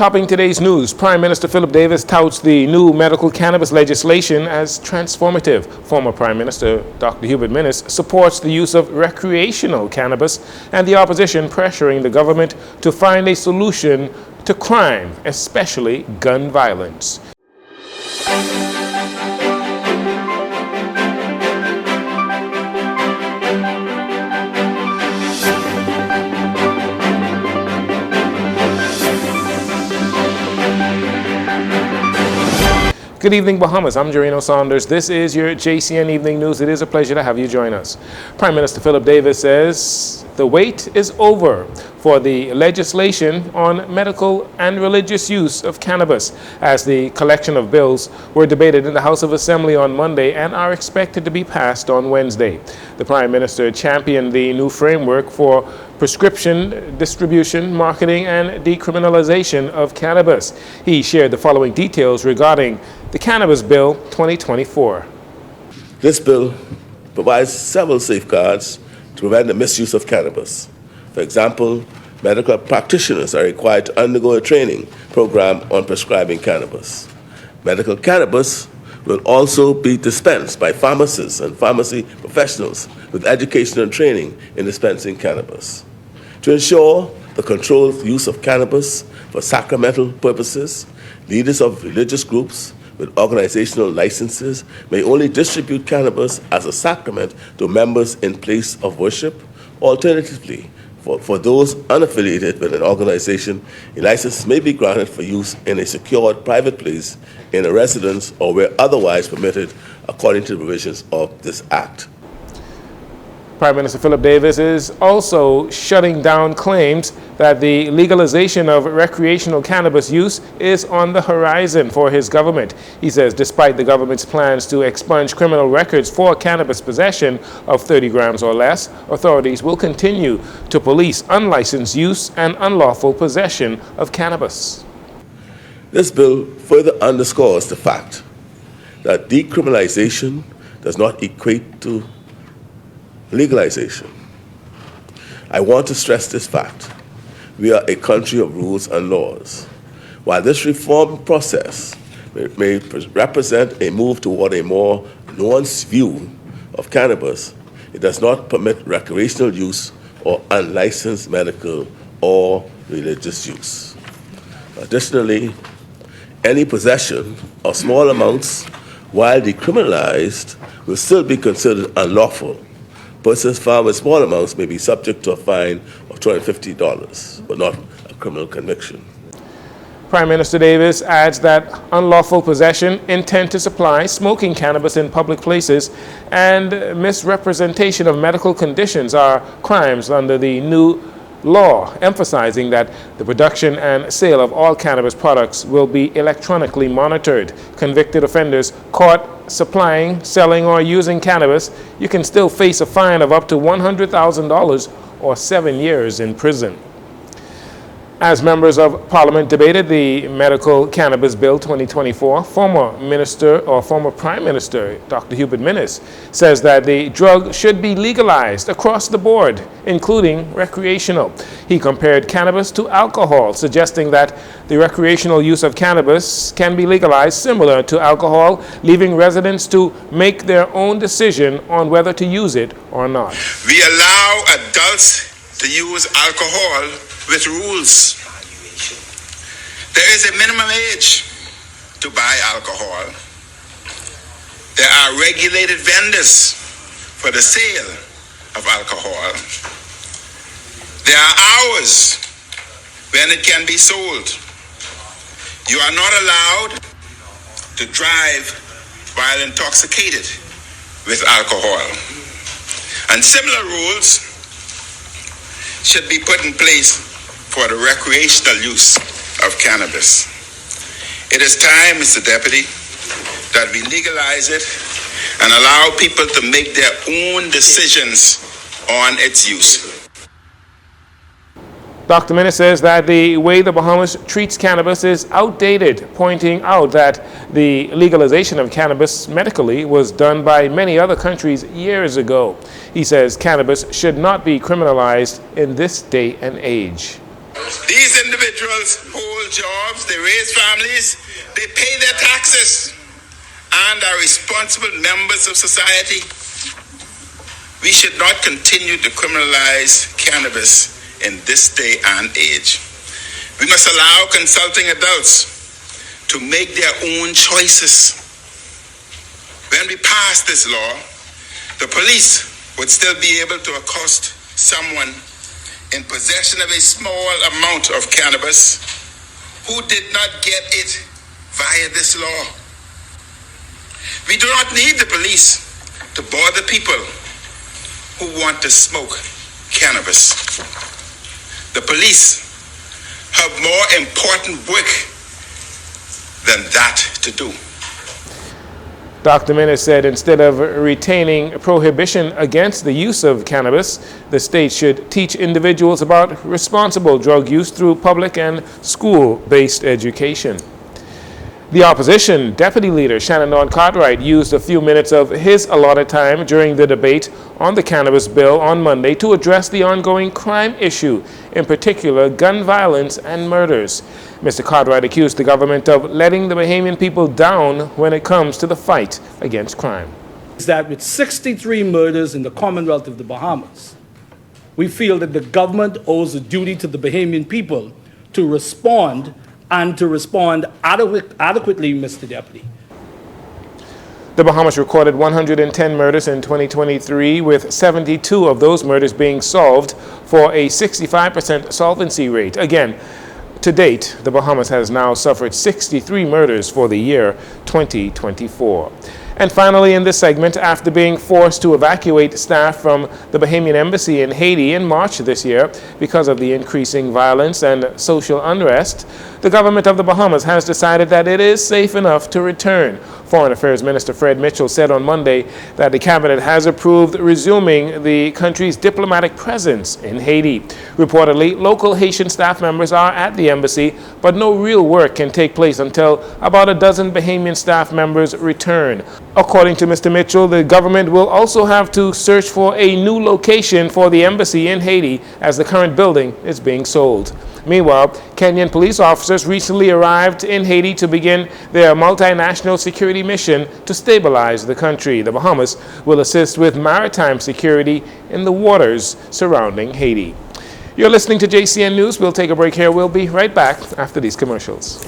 Topping today's news, Prime Minister Philip Davis touts the new medical cannabis legislation as transformative. Former Prime Minister Dr. Hubert Minnis supports the use of recreational cannabis and the opposition pressuring the government to find a solution to crime, especially gun violence. Good evening, Bahamas. I'm Jarino Saunders. This is your JCN Evening News. It is a pleasure to have you join us. Prime Minister Philip Davis says the wait is over for the legislation on medical and religious use of cannabis, as the collection of bills were debated in the House of Assembly on Monday and are expected to be passed on Wednesday. The Prime Minister championed the new framework for prescription, distribution, marketing, and decriminalization of cannabis. He shared the following details regarding the Cannabis Bill 2024. This bill provides several safeguards to prevent the misuse of cannabis. For example, medical practitioners are required to undergo a training program on prescribing cannabis. Medical cannabis will also be dispensed by pharmacists and pharmacy professionals with education and training in dispensing cannabis. To ensure the controlled use of cannabis for sacramental purposes, leaders of religious groups with organizational licenses may only distribute cannabis as a sacrament to members in place of worship. Alternatively, for those unaffiliated with an organization, a license may be granted for use in a secured private place, in a residence, or where otherwise permitted according to the provisions of this Act. Prime Minister Philip Davis is also shutting down claims that the legalization of recreational cannabis use is on the horizon for his government. He says despite the government's plans to expunge criminal records for cannabis possession of 30 grams or less, authorities will continue to police unlicensed use and unlawful possession of cannabis. This bill further underscores the fact that decriminalization does not equate to legalization. I want to stress this fact. We are a country of rules and laws. While this reform process may represent a move toward a more nuanced view of cannabis, it does not permit recreational use or unlicensed medical or religious use. Additionally, any possession of small amounts, while decriminalized, will still be considered unlawful. Persons found with small amounts may be subject to a fine of $250, but not a criminal conviction. Prime Minister Davis adds that unlawful possession, intent to supply, smoking cannabis in public places, and misrepresentation of medical conditions are crimes under the new law, emphasizing that the production and sale of all cannabis products will be electronically monitored. Convicted offenders caught supplying, selling, or using cannabis, you can still face a fine of up to $100,000 or 7 years in prison. As members of Parliament debated the Medical Cannabis Bill 2024, former Prime Minister Dr. Hubert Minnis says that the drug should be legalized across the board, including recreational. He compared cannabis to alcohol, suggesting that the recreational use of cannabis can be legalized similar to alcohol, leaving residents to make their own decision on whether to use it or not. We allow adults to use alcohol with rules. There is a minimum age to buy alcohol. There are regulated vendors for the sale of alcohol. There are hours when it can be sold. You are not allowed to drive while intoxicated with alcohol. And similar rules should be put in place for the recreational use of cannabis. It is time, Mr. Deputy, that we legalize it and allow people to make their own decisions on its use. Dr. Minnis says that the way the Bahamas treats cannabis is outdated, pointing out that the legalization of cannabis medically was done by many other countries years ago. He says cannabis should not be criminalized in this day and age. These individuals hold jobs, they raise families, they pay their taxes, and are responsible members of society. We should not continue to criminalize cannabis in this day and age. We must allow consulting adults to make their own choices. When we pass this law, the police would still be able to accost someone in possession of a small amount of cannabis who did not get it via this law. We do not need the police to bother people who want to smoke cannabis. The police have more important work than that to do. Dr. Minnis said instead of retaining prohibition against the use of cannabis, the state should teach individuals about responsible drug use through public and school-based education. The opposition deputy leader, Shannon Cartwright, used a few minutes of his allotted time during the debate on the cannabis bill on Monday to address the ongoing crime issue, in particular gun violence and murders. Mr. Cartwright accused the government of letting the Bahamian people down when it comes to the fight against crime. Is that with 63 murders in the Commonwealth of the Bahamas, we feel that the government owes a duty to the Bahamian people to respond and to respond adequately, Mr. Deputy. The Bahamas recorded 110 murders in 2023, with 72 of those murders being solved for a 65% solvency rate. Again, to date, the Bahamas has now suffered 63 murders for the year 2024. And finally, in this segment, after being forced to evacuate staff from the Bahamian Embassy in Haiti in March this year because of the increasing violence and social unrest, the government of the Bahamas has decided that it is safe enough to return. Foreign Affairs Minister Fred Mitchell said on Monday that the cabinet has approved resuming the country's diplomatic presence in Haiti. Reportedly, local Haitian staff members are at the embassy, but no real work can take place until about a dozen Bahamian staff members return. According to Mr. Mitchell, the government will also have to search for a new location for the embassy in Haiti as the current building is being sold. Meanwhile, Kenyan police officers recently arrived in Haiti to begin their multinational security mission to stabilize the country. The Bahamas will assist with maritime security in the waters surrounding Haiti. You're listening to JCN News. We'll take a break here. We'll be right back after these commercials.